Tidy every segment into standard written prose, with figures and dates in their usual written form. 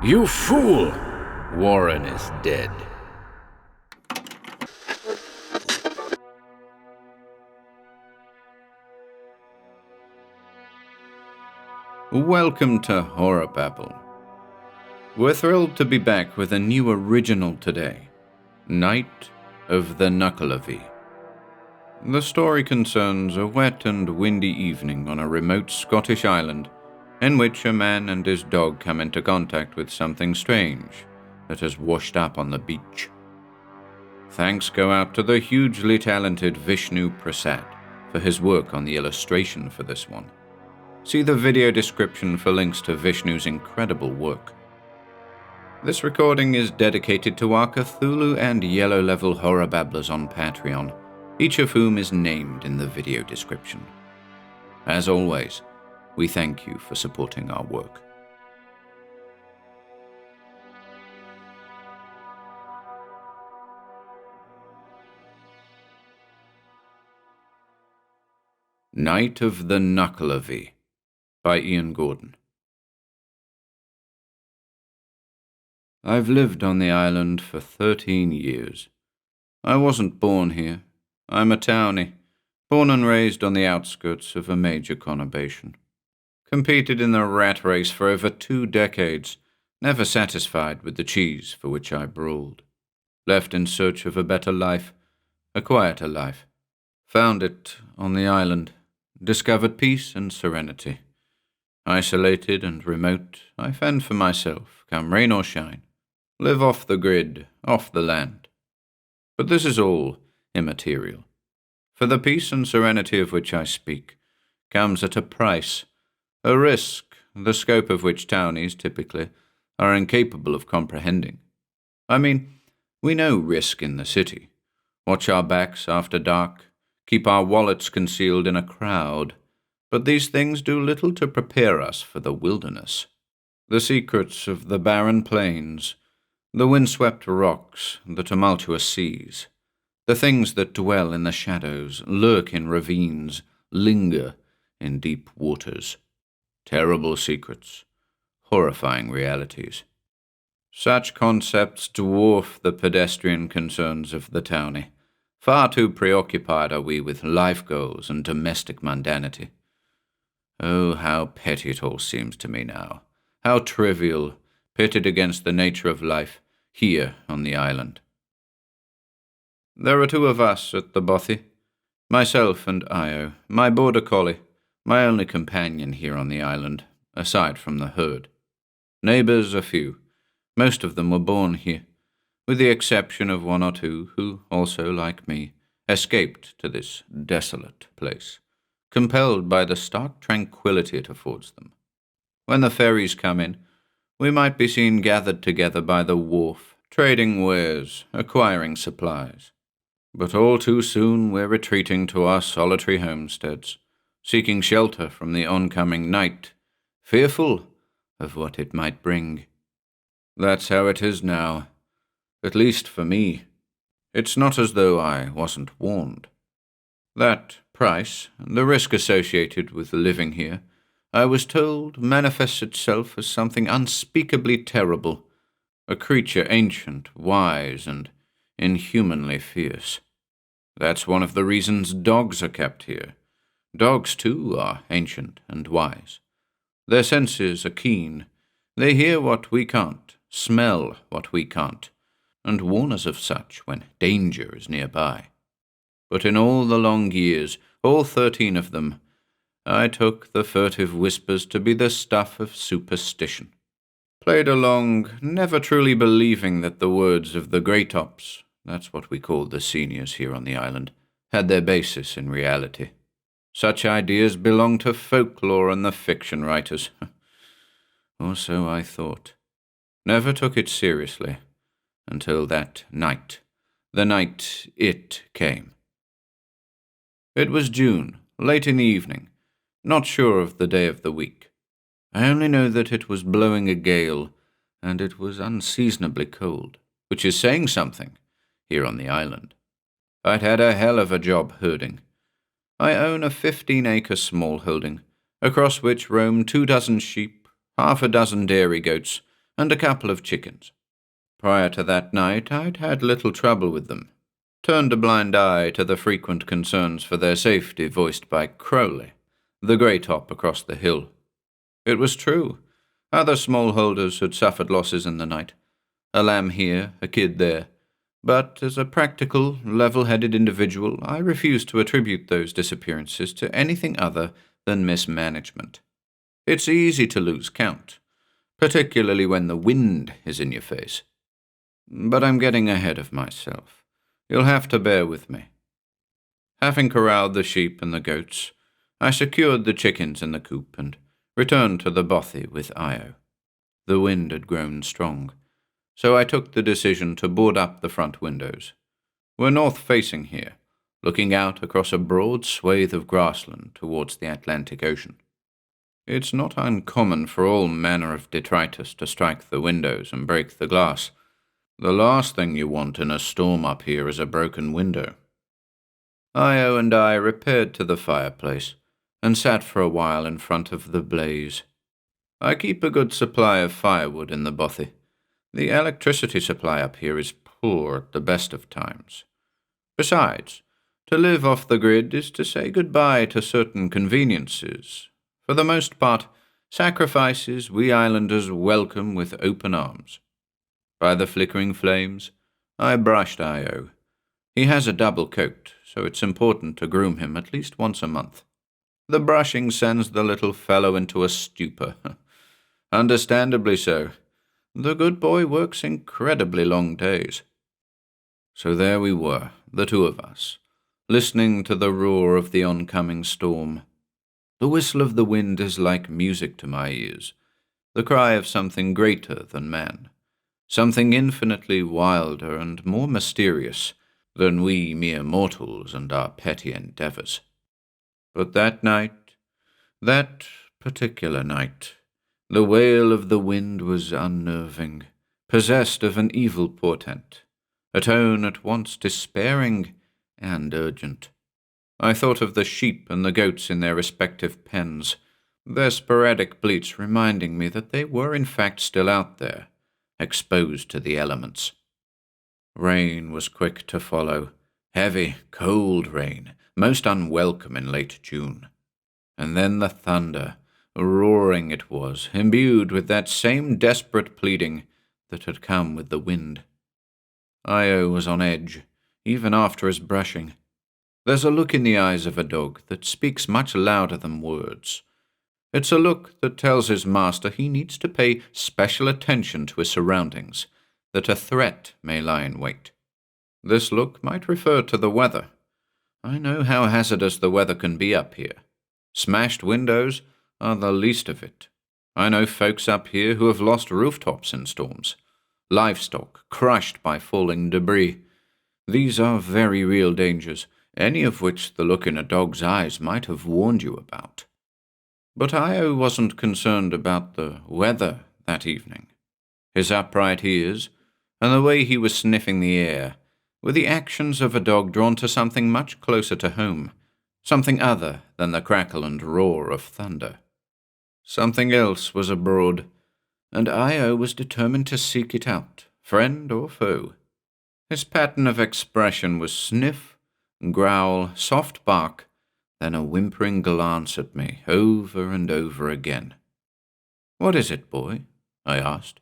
You fool! Warren is dead. Welcome to Horror Babble. We're thrilled to be back with a new original today, Night of the Nuckelavee. The story concerns a wet and windy evening on a remote Scottish island in which a man and his dog come into contact with something strange that has washed up on the beach. Thanks go out to the hugely talented Vishnu Prasad for his work on the illustration for this one. See the video description for links to Vishnu's incredible work. This recording is dedicated to our Cthulhu and Yellow Level Horror Babblers on Patreon, each of whom is named in the video description. As always, we thank you for supporting our work. Night of the Nuckelavee by Ian Gordon. I've lived on the island for 13 years. I wasn't born here. I'm a townie, born and raised on the outskirts of a major conurbation. Competed in the rat race for over 2 decades, never satisfied with the cheese for which I brawled. Left in search of a better life, a quieter life. Found it on the island, discovered peace and serenity. Isolated and remote, I fend for myself, come rain or shine. Live off the grid, off the land. But this is all immaterial. For the peace and serenity of which I speak comes at a price, a risk, the scope of which townies typically are incapable of comprehending. I mean, we know risk in the city. Watch our backs after dark, keep our wallets concealed in a crowd. But these things do little to prepare us for the wilderness. The secrets of the barren plains, the windswept rocks, the tumultuous seas, the things that dwell in the shadows, lurk in ravines, linger in deep waters. Terrible secrets, horrifying realities. Such concepts dwarf the pedestrian concerns of the townie. Far too preoccupied are we with life goals and domestic mundanity. Oh, how petty it all seems to me now. How trivial, pitted against the nature of life here on the island. There are 2 of us at the bothy, myself and Io, my border collie, my only companion here on the island, aside from the herd. Neighbours a few. Most of them were born here, with the exception of 1 or 2 who, also like me, escaped to this desolate place, compelled by the stark tranquility it affords them. When the ferries come in, we might be seen gathered together by the wharf, trading wares, acquiring supplies. But all too soon we're retreating to our solitary homesteads, seeking shelter from the oncoming night, fearful of what it might bring. That's how it is now, at least for me. It's not as though I wasn't warned. That price, the risk associated with living here, I was told manifests itself as something unspeakably terrible, a creature ancient, wise, and inhumanly fierce. That's one of the reasons dogs are kept here. Dogs, too, are ancient and wise. Their senses are keen. They hear what we can't, smell what we can't, and warn us of such when danger is nearby. But in all the long years, all 13 of them, I took the furtive whispers to be the stuff of superstition. Played along, never truly believing that the words of the Greytops, that's what we called the seniors here on the island, had their basis in reality. Such ideas belong to folklore and the fiction writers. Or so I thought. Never took it seriously, until that night, the night it came. It was June, late in the evening, not sure of the day of the week. I only know that it was blowing a gale, and it was unseasonably cold, which is saying something here on the island. I'd had a hell of a job herding. I own a 15-acre small holding, across which roam 24 sheep, half a dozen dairy goats, and a couple of chickens. Prior to that night, I'd had little trouble with them. Turned a blind eye to the frequent concerns for their safety voiced by Crowley, the grey top across the hill. It was true. Other smallholders had suffered losses in the night. A lamb here, a kid there. But as a practical, level-headed individual, I refused to attribute those disappearances to anything other than mismanagement. It's easy to lose count, particularly when the wind is in your face. But I'm getting ahead of myself. You'll have to bear with me. Having corralled the sheep and the goats, I secured the chickens in the coop and returned to the bothy with Io. The wind had grown strong, so I took the decision to board up the front windows. We're north-facing here, looking out across a broad swathe of grassland towards the Atlantic Ocean. It's not uncommon for all manner of detritus to strike the windows and break the glass. The last thing you want in a storm up here is a broken window. Io and I repaired to the fireplace and sat for a while in front of the blaze. I keep a good supply of firewood in the bothy. The electricity supply up here is poor at the best of times. Besides, to live off the grid is to say goodbye to certain conveniences. For the most part, sacrifices we islanders welcome with open arms. By the flickering flames, I brushed Io. He has a double coat, so it's important to groom him at least once a month. The brushing sends the little fellow into a stupor. Understandably so. The good boy works incredibly long days. So there we were, the two of us, listening to the roar of the oncoming storm. The whistle of the wind is like music to my ears, the cry of something greater than man, something infinitely wilder and more mysterious than we mere mortals and our petty endeavours. But that particular night, the wail of the wind was unnerving, possessed of an evil portent, a tone at once despairing and urgent. I thought of the sheep and the goats in their respective pens, their sporadic bleats reminding me that they were in fact still out there, exposed to the elements. Rain was quick to follow, heavy, cold rain, most unwelcome in late June. And then the thunder, roaring it was, imbued with that same desperate pleading that had come with the wind. Io was on edge, even after his brushing. There's a look in the eyes of a dog that speaks much louder than words. It's a look that tells his master he needs to pay special attention to his surroundings, that a threat may lie in wait. This look might refer to the weather. I know how hazardous the weather can be up here. Smashed windows are the least of it. I know folks up here who have lost rooftops in storms, livestock crushed by falling debris. These are very real dangers, any of which the look in a dog's eyes might have warned you about. But Io wasn't concerned about the weather that evening. His upright ears, and the way he was sniffing the air, were the actions of a dog drawn to something much closer to home, something other than the crackle and roar of thunder. Something else was abroad, and Io was determined to seek it out, friend or foe. His pattern of expression was sniff, growl, soft bark, then a whimpering glance at me over and over again. "What is it, boy?" I asked,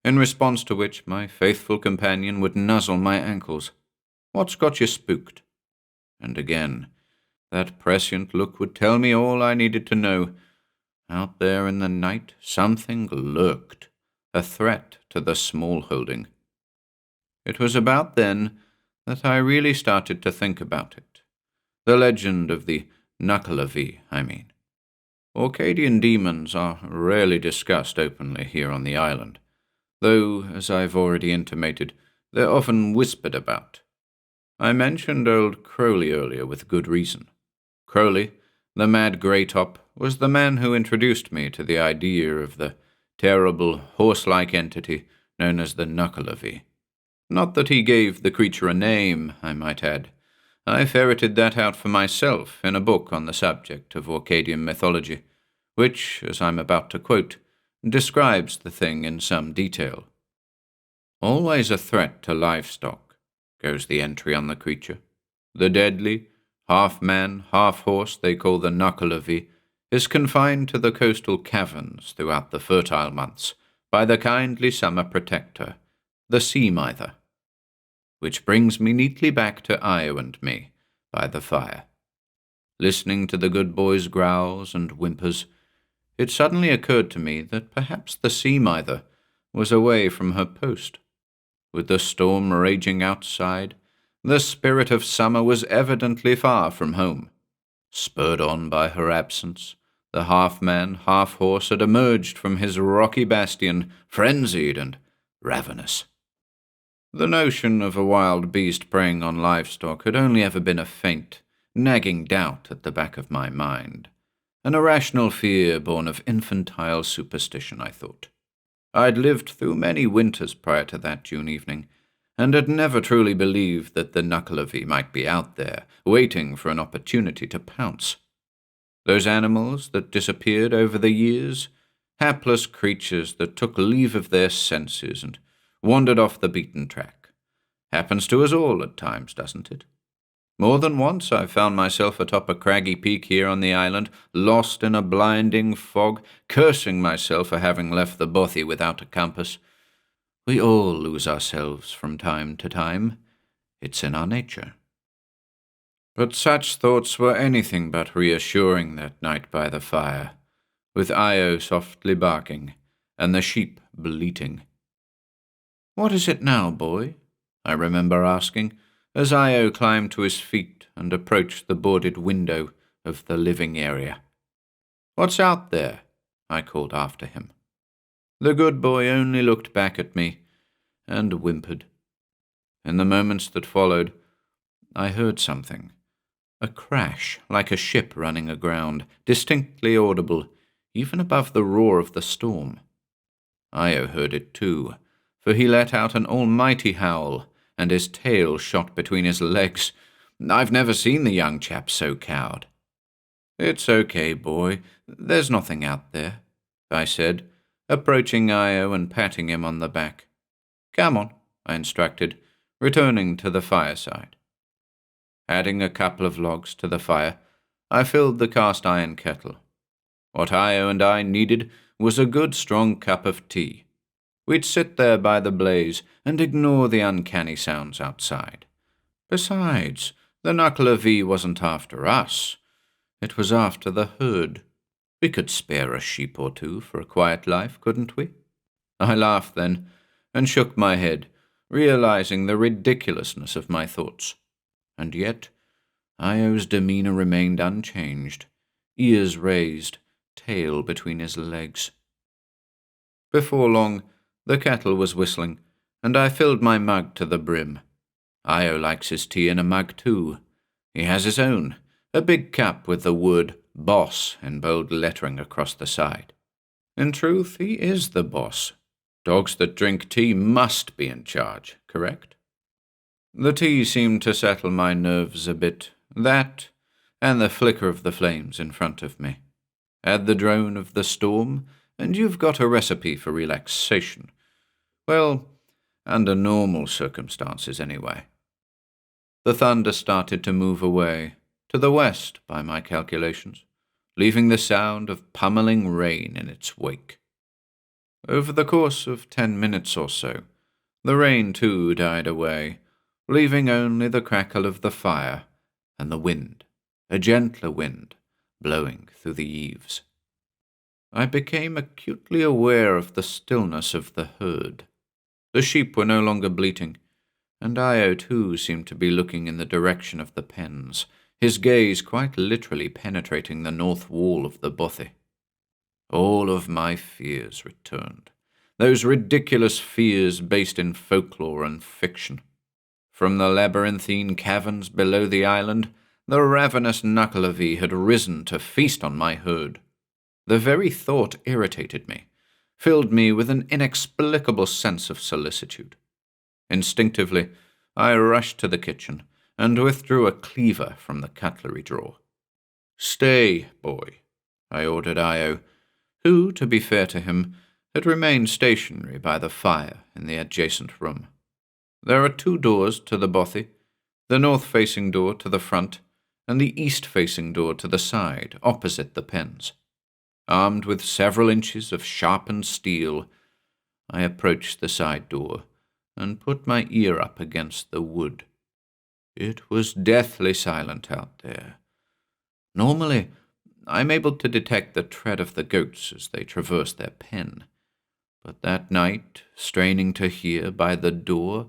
in response to which my faithful companion would nuzzle my ankles. "What's got you spooked?" And again, that prescient look would tell me all I needed to know. Out there in the night, something lurked, a threat to the small holding. It was about then that I really started to think about it. The legend of the Nuckelavee, I mean. Orcadian demons are rarely discussed openly here on the island, though, as I've already intimated, they're often whispered about. I mentioned old Crowley earlier with good reason. Crowley, the mad grey-top, was the man who introduced me to the idea of the terrible, horse-like entity known as the Nuckelavee. Not that he gave the creature a name, I might add. I ferreted that out for myself in a book on the subject of Orcadian mythology, which, as I'm about to quote, describes the thing in some detail. Always a threat to livestock, goes the entry on the creature. The deadly, half-man, half-horse they call the Nuckelavee is confined to the coastal caverns throughout the fertile months by the kindly summer protector, the sea-mither. Which brings me neatly back to Io and me by the fire. Listening to the good boy's growls and whimpers, it suddenly occurred to me that perhaps the sea-mither was away from her post. With the storm raging outside, the spirit of summer was evidently far from home. Spurred on by her absence, the half-man, half-horse had emerged from his rocky bastion, frenzied and ravenous. The notion of a wild beast preying on livestock had only ever been a faint, nagging doubt at the back of my mind, an irrational fear born of infantile superstition, I thought. I'd lived through many winters prior to that June evening, and had never truly believed that the Nuckelavee might be out there, waiting for an opportunity to pounce. Those animals that disappeared over the years, hapless creatures that took leave of their senses and wandered off the beaten track. Happens to us all at times, doesn't it? More than once I've found myself atop a craggy peak here on the island, lost in a blinding fog, cursing myself for having left the bothy without a compass. We all lose ourselves from time to time. It's in our nature. But such thoughts were anything but reassuring that night by the fire, with Io softly barking and the sheep bleating. "What is it now, boy?" I remember asking, as Io climbed to his feet and approached the boarded window of the living area. "What's out there?" I called after him. The good boy only looked back at me and whimpered. In the moments that followed, I heard something. A crash like a ship running aground, distinctly audible, even above the roar of the storm. Io heard it too, for he let out an almighty howl, and his tail shot between his legs. I've never seen the young chap so cowed. "It's okay, boy. There's nothing out there," I said, approaching Io and patting him on the back. "Come on," I instructed, returning to the fireside. Adding a couple of logs to the fire, I filled the cast-iron kettle. What Io and I needed was a good strong cup of tea. We'd sit there by the blaze and ignore the uncanny sounds outside. Besides, the Nuckelavee wasn't after us. It was after the herd. We could spare a sheep or two for a quiet life, couldn't we? I laughed then, and shook my head, realizing the ridiculousness of my thoughts. And yet, Io's demeanor remained unchanged, ears raised, tail between his legs. Before long, the kettle was whistling, and I filled my mug to the brim. Io likes his tea in a mug too. He has his own, a big cup with the word "boss" in bold lettering across the side. In truth, he is the boss. Dogs that drink tea must be in charge, correct? The tea seemed to settle my nerves a bit, that, and the flicker of the flames in front of me. Add the drone of the storm, and you've got a recipe for relaxation. Well, under normal circumstances anyway. The thunder started to move away, to the west by my calculations, leaving the sound of pummeling rain in its wake. Over the course of 10 minutes or so, the rain too died away, leaving only the crackle of the fire and the wind, a gentler wind, blowing through the eaves. I became acutely aware of the stillness of the herd. The sheep were no longer bleating, and Io too seemed to be looking in the direction of the pens, his gaze quite literally penetrating the north wall of the bothy. All of my fears returned, those ridiculous fears based in folklore and fiction. From the labyrinthine caverns below the island, the ravenous Nuckelavee had risen to feast on my herd. The very thought irritated me, filled me with an inexplicable sense of solicitude. Instinctively, I rushed to the kitchen and withdrew a cleaver from the cutlery drawer. "Stay, boy," I ordered Io, who, to be fair to him, It remained stationary by the fire in the adjacent room. There are 2 doors to the bothy, the north-facing door to the front, and the east-facing door to the side, opposite the pens. Armed with several inches of sharpened steel, I approached the side door and put my ear up against the wood. It was deathly silent out there. Normally, I'm able to detect the tread of the goats as they traverse their pen, but that night, straining to hear by the door,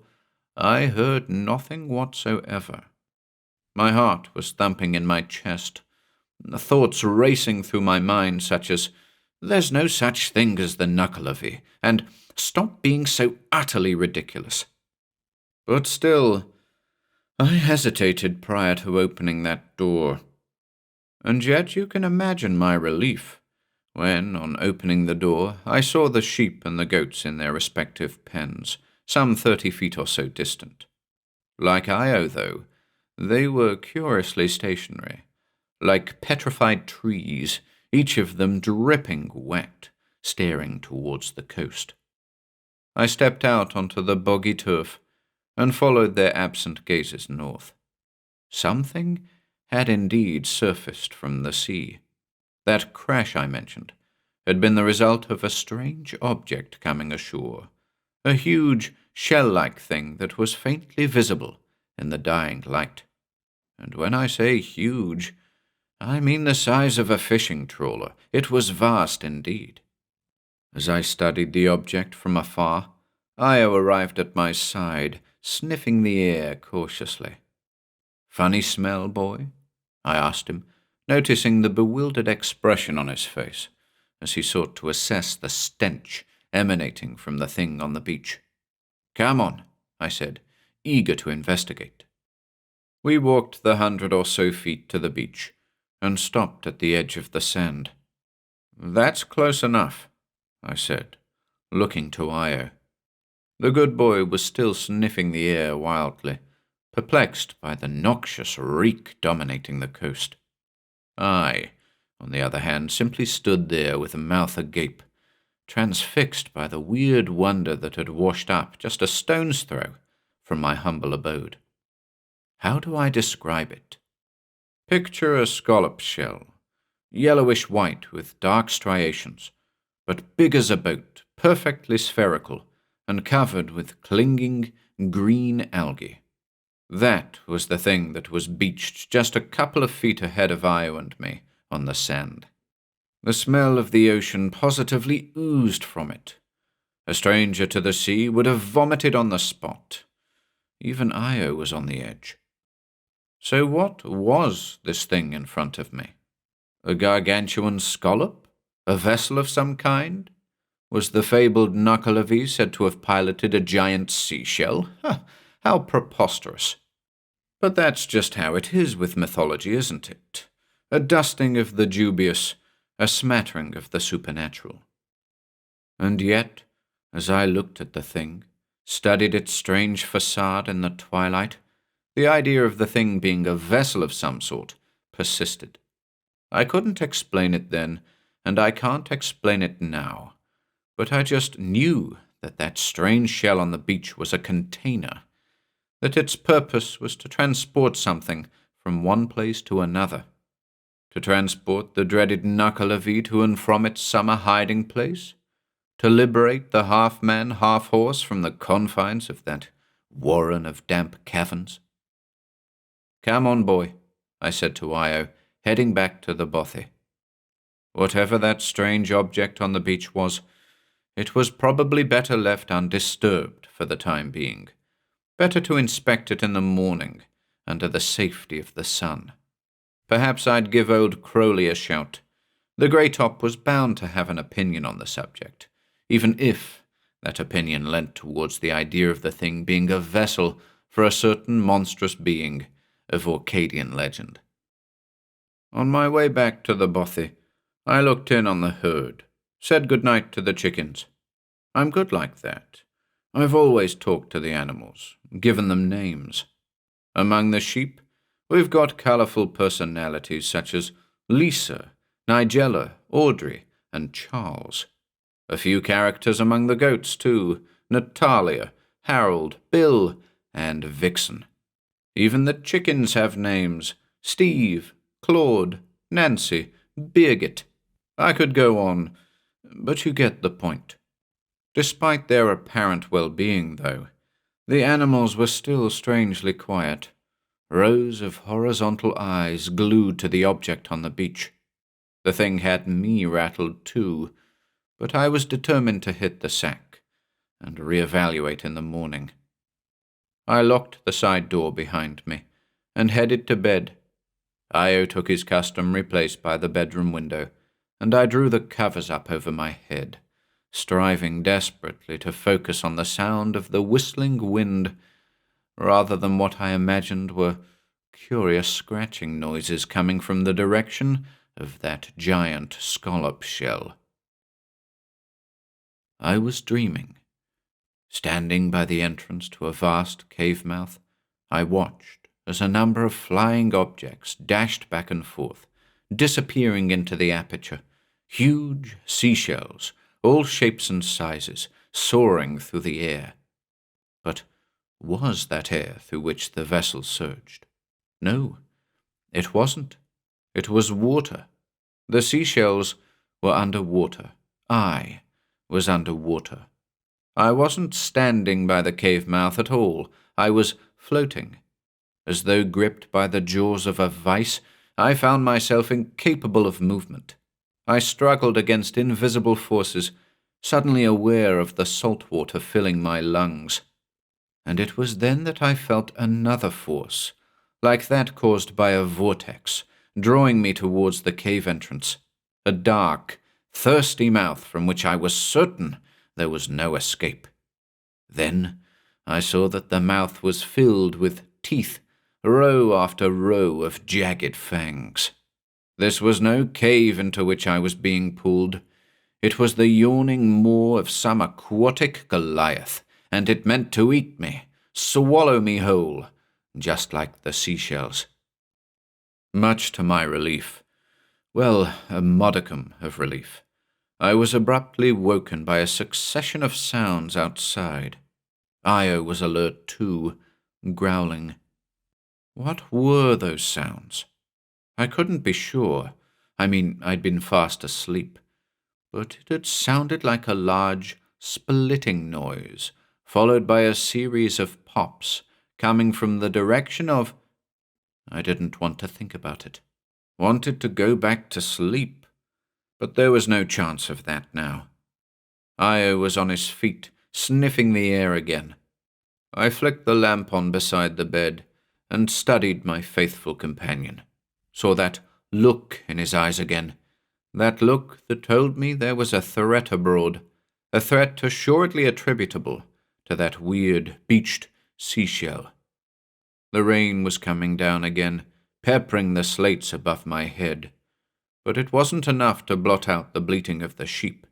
I heard nothing whatsoever. My heart was thumping in my chest, thoughts racing through my mind such as, "There's no such thing as the Nuckelavee," and "Stop being so utterly ridiculous." But still, I hesitated prior to opening that door. And yet you can imagine my relief when, on opening the door, I saw the sheep and the goats in their respective pens, some 30 feet or so distant. Like Io, though, they were curiously stationary, like petrified trees, each of them dripping wet, staring towards the coast. I stepped out onto the boggy turf and followed their absent gazes north. Something had indeed surfaced from the sea. That crash I mentioned had been the result of a strange object coming ashore, a huge, shell-like thing that was faintly visible in the dying light. And when I say huge, I mean the size of a fishing trawler. It was vast indeed. As I studied the object from afar, Io arrived at my side, sniffing the air cautiously. "Funny smell, boy?" I asked him, noticing the bewildered expression on his face as he sought to assess the stench emanating from the thing on the beach. "Come on," I said, eager to investigate. We walked the 100 or so feet to the beach and stopped at the edge of the sand. "That's close enough," I said, looking to Io. The good boy was still sniffing the air wildly, perplexed by the noxious reek dominating the coast. I, on the other hand, simply stood there with a mouth agape, transfixed by the weird wonder that had washed up just a stone's throw from my humble abode. How do I describe it? Picture a scallop shell, yellowish-white with dark striations, but big as a boat, perfectly spherical, and covered with clinging green algae. That was the thing that was beached just a couple of feet ahead of Io and me on the sand. The smell of the ocean positively oozed from it. A stranger to the sea would have vomited on the spot. Even Io was on the edge. So what was this thing in front of me? A gargantuan scallop? A vessel of some kind? Was the fabled Nuckelavee said to have piloted a giant seashell? How preposterous. But that's just how it is with mythology, isn't it? A dusting of the dubious, a smattering of the supernatural. And yet, as I looked at the thing, studied its strange facade in the twilight, the idea of the thing being a vessel of some sort persisted. I couldn't explain it then, and I can't explain it now, but I just knew that that strange shell on the beach was a container, that its purpose was to transport something from one place to another, to transport the dreaded Nuckelavee to and from its summer hiding place, to liberate the half-man, half-horse from the confines of that warren of damp caverns. "Come on, boy," I said to Io, heading back to the bothy. Whatever that strange object on the beach was, it was probably better left undisturbed for the time being. Better to inspect it in the morning, under the safety of the sun. Perhaps I'd give old Crowley a shout. The grey top was bound to have an opinion on the subject, even if that opinion leant towards the idea of the thing being a vessel for a certain monstrous being of Orcadian legend. On my way back to the bothy, I looked in on the herd, said good night to the chickens. I'm good like that. I've always talked to the animals, given them names. Among the sheep, we've got colourful personalities such as Lisa, Nigella, Audrey, and Charles. A few characters among the goats, too. Natalia, Harold, Bill, and Vixen. Even the chickens have names. Steve, Claude, Nancy, Birgit. I could go on, but you get the point. Despite their apparent well-being, though, the animals were still strangely quiet. Rows of horizontal eyes glued to the object on the beach. The thing had me rattled too, but I was determined to hit the sack and reevaluate in the morning. I locked the side door behind me and headed to bed. Io took his customary place by the bedroom window, and I drew the covers up over my head, striving desperately to focus on the sound of the whistling wind rather than what I imagined were curious scratching noises coming from the direction of that giant scallop shell. I was dreaming. Standing by the entrance to a vast cave mouth, I watched as a number of flying objects dashed back and forth, disappearing into the aperture, huge seashells, all shapes and sizes, soaring through the air. But was that air through which the vessel surged? No, it wasn't. It was water. The seashells were under water. I was under water. I wasn't standing by the cave mouth at all. I was floating. As though gripped by the jaws of a vice, I found myself incapable of movement. I struggled against invisible forces, suddenly aware of the salt water filling my lungs. And it was then that I felt another force, like that caused by a vortex, drawing me towards the cave entrance, a dark, thirsty mouth from which I was certain there was no escape. Then I saw that the mouth was filled with teeth, row after row of jagged fangs. This was no cave into which I was being pulled. It was the yawning maw of some aquatic Goliath, and it meant to eat me, swallow me whole, just like the seashells. Much to my relief, well, a modicum of relief, I was abruptly woken by a succession of sounds outside. Io was alert too, growling. What were those sounds? I couldn't be sure. I'd been fast asleep. But it had sounded like a large, splitting noise, followed by a series of pops coming from the direction of... I didn't want to think about it. Wanted to go back to sleep. But there was no chance of that now. Io was on his feet, sniffing the air again. I flicked the lamp on beside the bed and studied my faithful companion. Saw that look in his eyes again. That look that told me there was a threat abroad, a threat assuredly attributable to that weird, beached seashell. The rain was coming down again, peppering the slates above my head, but it wasn't enough to blot out the bleating of the sheep.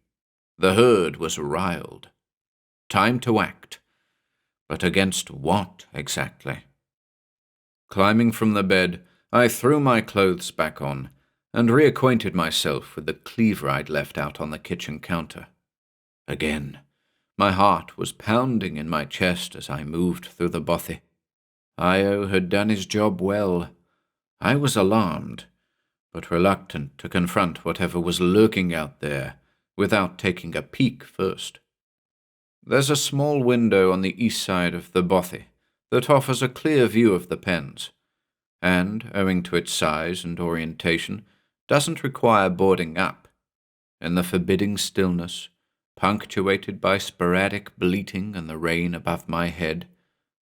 The herd was riled. Time to act. But against what exactly? Climbing from the bed, I threw my clothes back on and reacquainted myself with the cleaver I'd left out on the kitchen counter. Again, my heart was pounding in my chest as I moved through the bothy. Io had done his job well. I was alarmed, but reluctant to confront whatever was lurking out there without taking a peek first. There's a small window on the east side of the bothy that offers a clear view of the pens, and, owing to its size and orientation, doesn't require boarding up. In the forbidding stillness, punctuated by sporadic bleating and the rain above my head,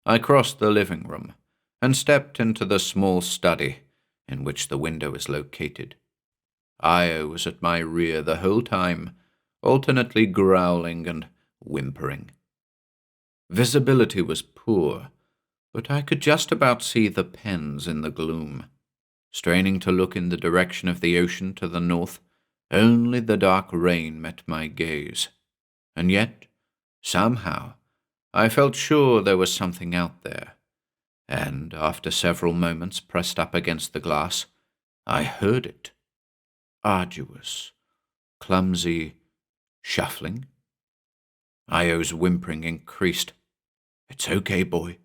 I crossed the living room and stepped into the small study in which the window is located. Io was at my rear the whole time, alternately growling and whimpering. Visibility was poor, but I could just about see the pens in the gloom. Straining to look in the direction of the ocean to the north, only the dark rain met my gaze. And yet, somehow, I felt sure there was something out there, and after several moments pressed up against the glass, I heard it. Arduous, clumsy Shuffling. Io's whimpering increased. "It's okay, boy,"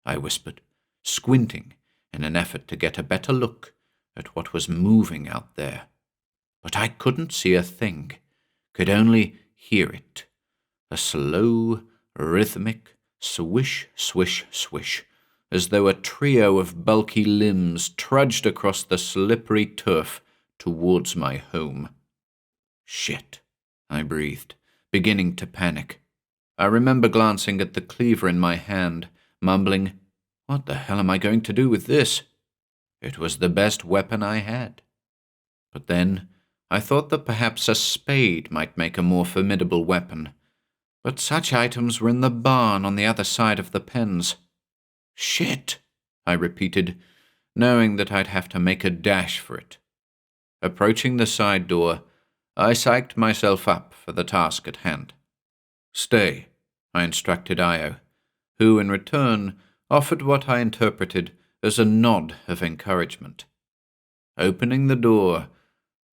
I whispered, squinting in an effort to get a better look at what was moving out there. But I couldn't see a thing, could only hear it. A slow, rhythmic swish, swish, swish, as though a trio of bulky limbs trudged across the slippery turf towards my home. "Shit," I breathed, beginning to panic. I remember glancing at the cleaver in my hand, mumbling, "What the hell am I going to do with this?" It was the best weapon I had. But then I thought that perhaps a spade might make a more formidable weapon. But such items were in the barn on the other side of the pens. "Shit," I repeated, knowing that I'd have to make a dash for it. Approaching the side door, I psyched myself up for the task at hand. "Stay," I instructed Io, who in return offered what I interpreted as a nod of encouragement. Opening the door,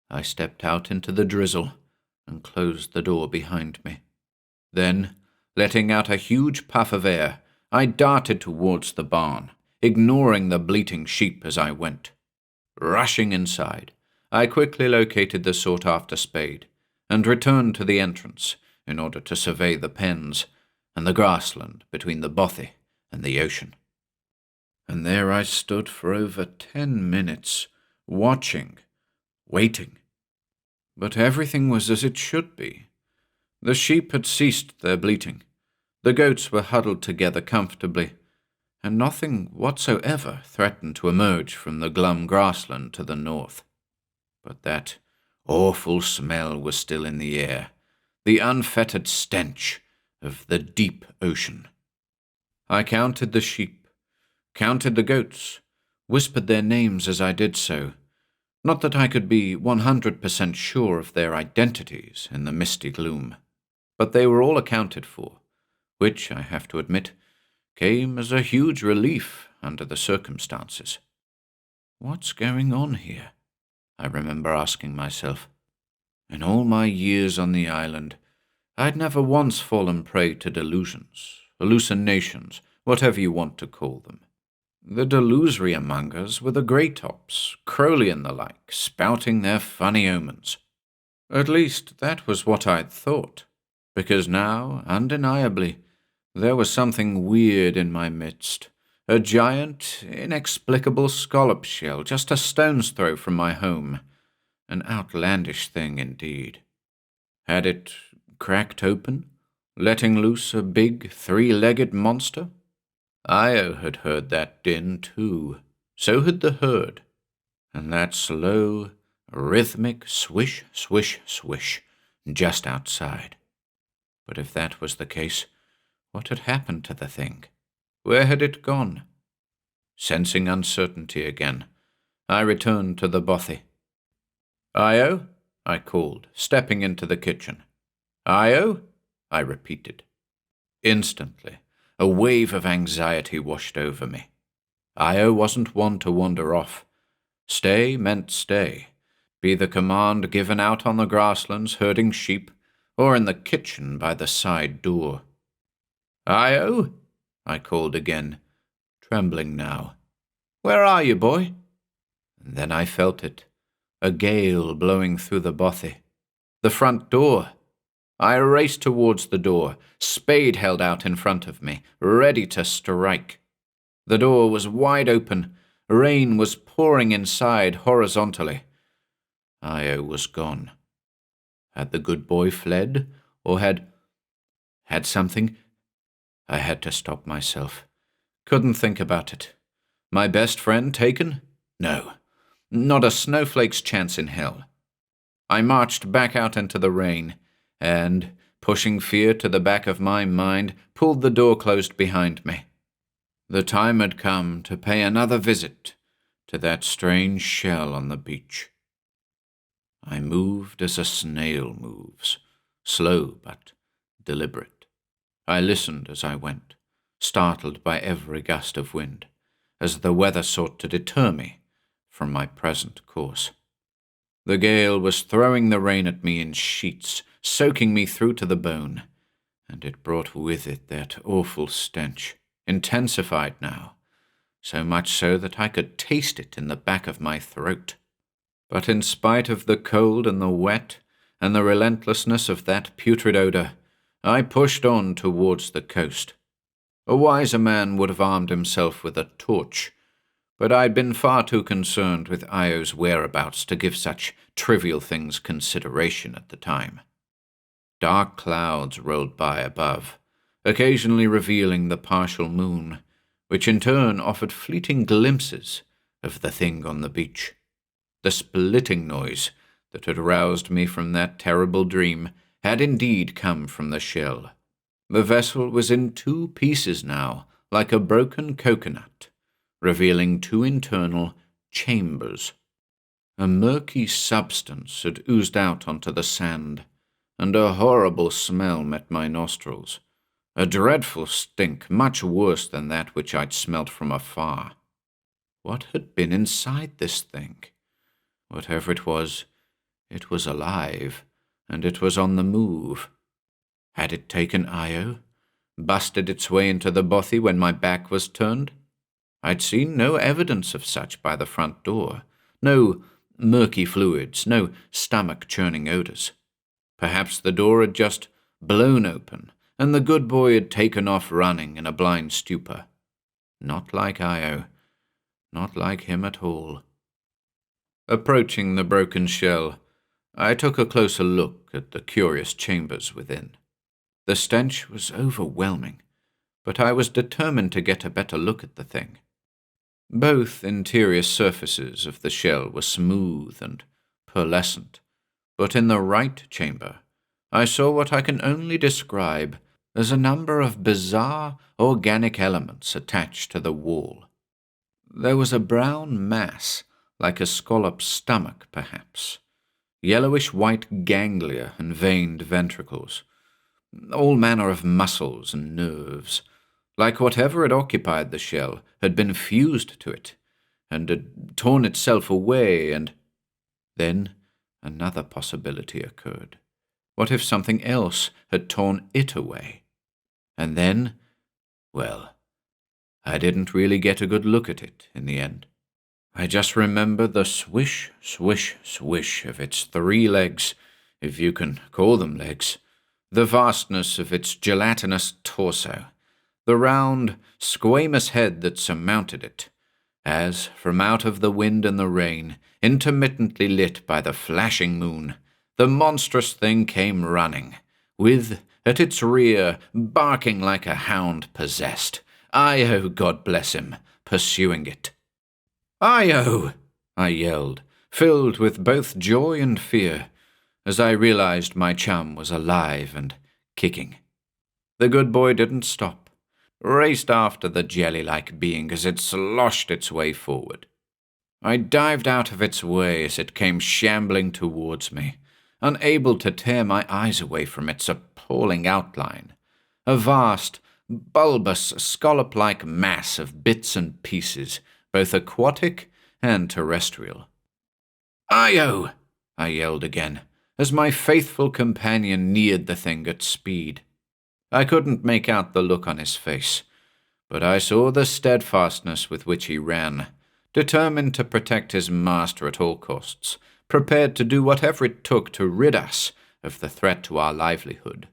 I stepped out into the drizzle and closed the door behind me. Then, letting out a huge puff of air, I darted towards the barn, ignoring the bleating sheep as I went. Rushing inside, I quickly located the sought-after spade and returned to the entrance in order to survey the pens and the grassland between the bothy and the ocean. And there I stood for over 10 minutes, watching, waiting. But everything was as it should be. The sheep had ceased their bleating, the goats were huddled together comfortably, and nothing whatsoever threatened to emerge from the glum grassland to the north. But that awful smell was still in the air, the unfettered stench of the deep ocean. I counted the sheep, counted the goats, whispered their names as I did so. Not that I could be 100% sure of their identities in the misty gloom, but they were all accounted for, which, I have to admit, came as a huge relief under the circumstances. What's going on here? I remember asking myself. In all my years on the island, I'd never once fallen prey to delusions, hallucinations, whatever you want to call them. The delusory among us were the Greytops, Crowley and the like, spouting their funny omens. At least that was what I'd thought, because now, undeniably, there was something weird in my midst, a giant, inexplicable scallop shell just a stone's throw from my home, an outlandish thing indeed. Had it cracked open, letting loose a big, three-legged monster? Io had heard that din too, so had the herd, and that slow, rhythmic swish, swish, swish just outside. But if that was the case, what had happened to the thing? Where had it gone? Sensing uncertainty again, I returned to the bothy. "Io?" I called, stepping into the kitchen. "Io?" I repeated. Instantly, a wave of anxiety washed over me. Io wasn't one to wander off. Stay meant stay, be the command given out on the grasslands herding sheep, or in the kitchen by the side door. "Io?" I called again, trembling now. "Where are you, boy?" And then I felt it, a gale blowing through the bothy. The front door. I raced towards the door, spade held out in front of me, ready to strike. The door was wide open, rain was pouring inside horizontally. Io was gone. Had the good boy fled, or had something? I had to stop myself. Couldn't think about it. My best friend taken? No, not a snowflake's chance in hell. I marched back out into the rain, and, pushing fear to the back of my mind, pulled the door closed behind me. The time had come to pay another visit to that strange shell on the beach. I moved as a snail moves, slow but deliberate. I listened as I went, startled by every gust of wind, as the weather sought to deter me from my present course. The gale was throwing the rain at me in sheets, soaking me through to the bone, and it brought with it that awful stench, intensified now, so much so that I could taste it in the back of my throat. But in spite of the cold and the wet, and the relentlessness of that putrid odour, I pushed on towards the coast. A wiser man would have armed himself with a torch, but I'd been far too concerned with Io's whereabouts to give such trivial things consideration at the time. Dark clouds rolled by above, occasionally revealing the partial moon, which in turn offered fleeting glimpses of the thing on the beach. The splitting noise that had roused me from that terrible dream had indeed come from the shell. The vessel was in two pieces now, like a broken coconut, revealing two internal chambers. A murky substance had oozed out onto the sand, and a horrible smell met my nostrils, a dreadful stink much worse than that which I'd smelt from afar. What had been inside this thing? Whatever it was alive, and it was on the move. Had it taken Io, busted its way into the bothy when my back was turned? I'd seen no evidence of such by the front door, no murky fluids, no stomach-churning odours. Perhaps the door had just blown open, and the good boy had taken off running in a blind stupor. Not like Io, not like him at all. Approaching the broken shell, I took a closer look at the curious chambers within. The stench was overwhelming, but I was determined to get a better look at the thing. Both interior surfaces of the shell were smooth and pearlescent, but in the right chamber I saw what I can only describe as a number of bizarre organic elements attached to the wall. There was a brown mass, like a scallop's stomach, perhaps, yellowish-white ganglia and veined ventricles, all manner of muscles and nerves, like whatever had occupied the shell had been fused to it, and had torn itself away, and then another possibility occurred. What if something else had torn it away? And then, well, I didn't really get a good look at it in the end. I just remember the swish, swish, swish of its 3 legs, if you can call them legs, the vastness of its gelatinous torso, the round, squamous head that surmounted it, as, from out of the wind and the rain, intermittently lit by the flashing moon, the monstrous thing came running, with, at its rear, barking like a hound possessed, Io, God bless him, pursuing it. "Io!" I yelled, filled with both joy and fear, as I realized my chum was alive and kicking. The good boy didn't stop, raced after the jelly-like being as it sloshed its way forward. I dived out of its way as it came shambling towards me, unable to tear my eyes away from its appalling outline, a vast, bulbous, scallop-like mass of bits and pieces, both aquatic and terrestrial. "Io!" I yelled again, as my faithful companion neared the thing at speed. I couldn't make out the look on his face, but I saw the steadfastness with which he ran, determined to protect his master at all costs, prepared to do whatever it took to rid us of the threat to our livelihood,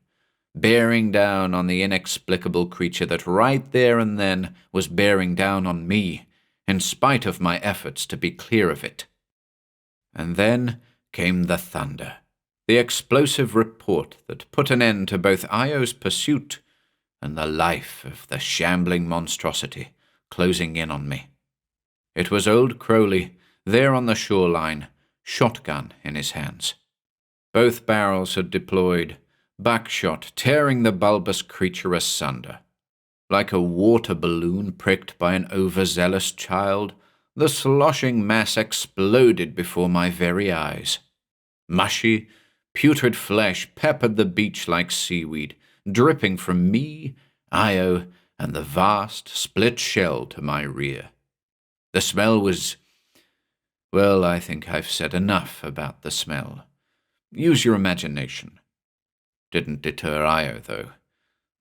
bearing down on the inexplicable creature that right there and then was bearing down on me, in spite of my efforts to be clear of it. And then came the thunder, the explosive report that put an end to both Io's pursuit and the life of the shambling monstrosity closing in on me. It was old Crowley, there on the shoreline, shotgun in his hands. Both barrels had deployed, buckshot tearing the bulbous creature asunder. Like a water balloon pricked by an overzealous child, the sloshing mass exploded before my very eyes. Mushy, putrid flesh peppered the beach like seaweed, dripping from me, Io, and the vast, split shell to my rear. The smell was... Well, I think I've said enough about the smell. Use your imagination. didn't deter Io, though.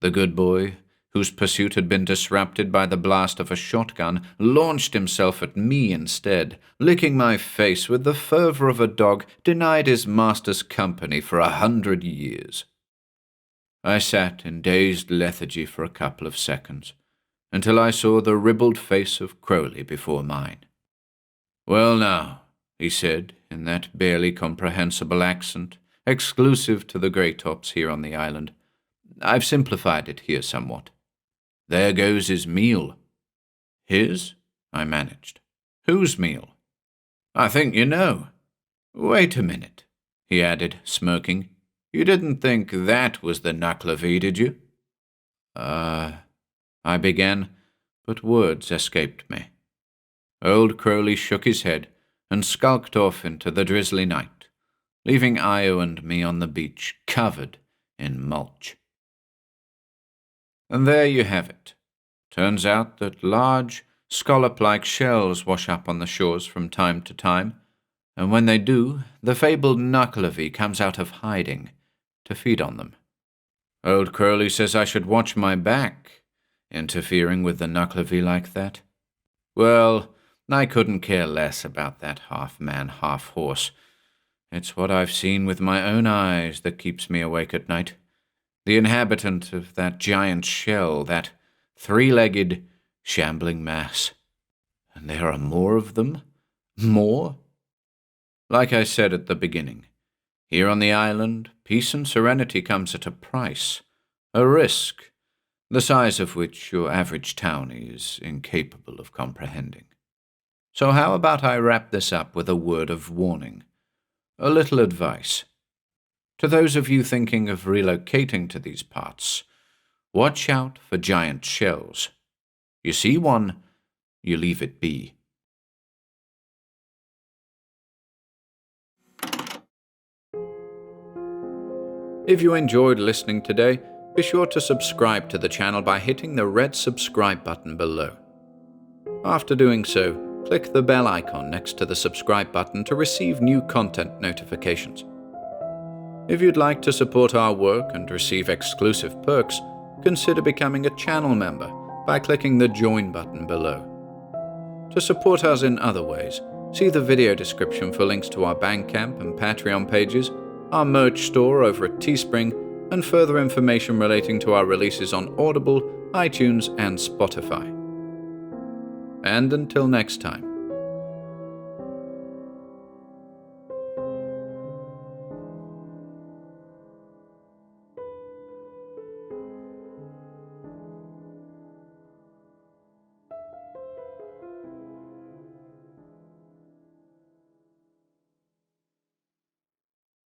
The good boy, whose pursuit had been disrupted by the blast of a shotgun, launched himself at me instead, licking my face with the fervor of a dog denied his master's company for 100 years. I sat in dazed lethargy for a couple of seconds, until I saw the ribald face of Crowley before mine. "Well now," he said, in that barely comprehensible accent, exclusive to the Greytops here on the island. "I've simplified it here somewhat. There goes his meal." "His?" I managed. "Whose meal?" "I think you know." "Wait a minute," he added, smirking. "You didn't think that was the Nuckelavee, did you?" I began, but words escaped me. Old Crowley shook his head and skulked off into the drizzly night, leaving Io and me on the beach, covered in mulch. And there you have it. Turns out that large, scallop-like shells wash up on the shores from time to time, and when they do, the fabled Nuckelavee comes out of hiding to feed on them. Old Crowley says I should watch my back, interfering with the Nuckelavee like that. Well, I couldn't care less about that half-man, half-horse. It's what I've seen with my own eyes that keeps me awake at night. The inhabitant of that giant shell, that three-legged, shambling mass. And there are more of them? More? Like I said at the beginning, here on the island, peace and serenity comes at a price, a risk, the size of which your average townie is incapable of comprehending. So how about I wrap this up with a word of warning, a little advice. To those of you thinking of relocating to these parts, watch out for giant shells. You see one, you leave it be. If you enjoyed listening today, be sure to subscribe to the channel by hitting the red subscribe button below. After doing so, click the bell icon next to the subscribe button to receive new content notifications. If you'd like to support our work and receive exclusive perks, consider becoming a channel member by clicking the join button below. To support us in other ways, see the video description for links to our Bandcamp and Patreon pages, our merch store over at Teespring, and further information relating to our releases on Audible, iTunes, and Spotify. And until next time,